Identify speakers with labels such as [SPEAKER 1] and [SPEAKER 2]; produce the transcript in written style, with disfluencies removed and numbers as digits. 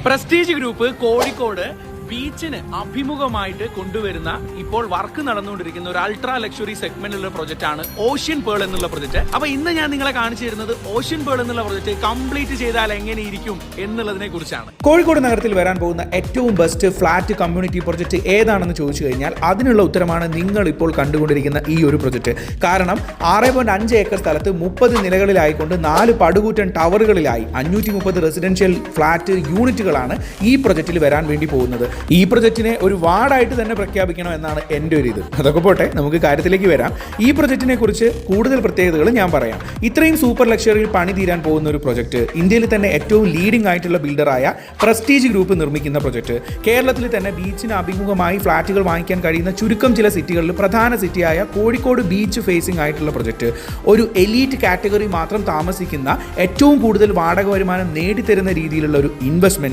[SPEAKER 1] Prestige group Kozhikode ബീച്ചിന് അഭിമുഖമായിട്ട് കൊണ്ടുവരുന്ന ഇപ്പോൾ work നടന്നുകൊണ്ടിരിക്കുന്ന ഒരു അൾട്രാ ലക്ഷറി സെഗ്മെന്റിലുള്ള പ്രൊജക്ട് ആണ് ഓഷ്യൻ പേൾ എന്നുള്ള പ്രൊജക്ട്. അപ്പൊ ഇന്ന് ഞാൻ നിങ്ങളെ കാണിച്ചു തരുന്നത് ഓഷ്യൻ പേൾ എന്നുള്ള പ്രൊജക്ട് കംപ്ലീറ്റ് ചെയ്താൽ എങ്ങനെ ഇരിക്കും എന്നുള്ളതിനെ കുറിച്ചാണ്.
[SPEAKER 2] കോഴിക്കോട് നഗരത്തിൽ വരാൻ പോകുന്ന ഏറ്റവും ബെസ്റ്റ് ഫ്ലാറ്റ് കമ്മ്യൂണിറ്റി പ്രൊജക്ട് ഏതാണെന്ന് ചോദിച്ചു കഴിഞ്ഞാൽ അതിനുള്ള ഉത്തരമാണ് നിങ്ങൾ ഇപ്പോൾ കണ്ടുകൊണ്ടിരിക്കുന്ന ഈ ഒരു പ്രൊജക്ട്. കാരണം 6.5 ഏക്കർ സ്ഥലത്ത് 30 നിലകളിലായിക്കൊണ്ട് 4 പടുകൂറ്റൻ ടവറുകളിലായി 530 റെസിഡൻഷ്യൽ ഫ്ലാറ്റ് യൂണിറ്റുകളാണ് ഈ പ്രൊജക്റ്റിൽ വരാൻ വേണ്ടി പോകുന്നത്. ഈ പ്രൊജക്റ്റിനെ ഒരു വാർഡായിട്ട് തന്നെ പ്രഖ്യാപിക്കണം എന്നാണ് എൻ്റെ ഒരു ഇത്. അതൊക്കെ പോട്ടെ, നമുക്ക് കാര്യത്തിലേക്ക് വരാം. ഈ പ്രൊജക്റ്റിനെ കുറിച്ച് കൂടുതൽ പ്രത്യേകതകൾ ഞാൻ പറയാം. ഇത്രയും സൂപ്പർ ലക്ഷറിയിൽ പണി തീരാൻ പോകുന്ന ഒരു പ്രൊജക്ട്, ഇന്ത്യയിൽ തന്നെ ഏറ്റവും ലീഡിംഗ് ആയിട്ടുള്ള ബിൽഡറായ പ്രസ്റ്റീജ് ഗ്രൂപ്പ് നിർമ്മിക്കുന്ന പ്രൊജക്ട്, കേരളത്തിൽ തന്നെ ബീച്ചിന് അഭിമുഖമായി ഫ്ലാറ്റുകൾ വാങ്ങിക്കാൻ കഴിയുന്ന ചുരുക്കം ചില സിറ്റികളിൽ പ്രധാന സിറ്റിയായ കോഴിക്കോട് ബീച്ച് ഫേസിംഗ് ആയിട്ടുള്ള പ്രൊജക്ട്, ഒരു എലീറ്റ് കാറ്റഗറി മാത്രം താമസിക്കുന്ന ഏറ്റവും കൂടുതൽ വാടക വരുമാനം നേടിത്തരുന്ന രീതിയിലുള്ള ഒരു ഇൻവെസ്റ്റ്മെന്റ്,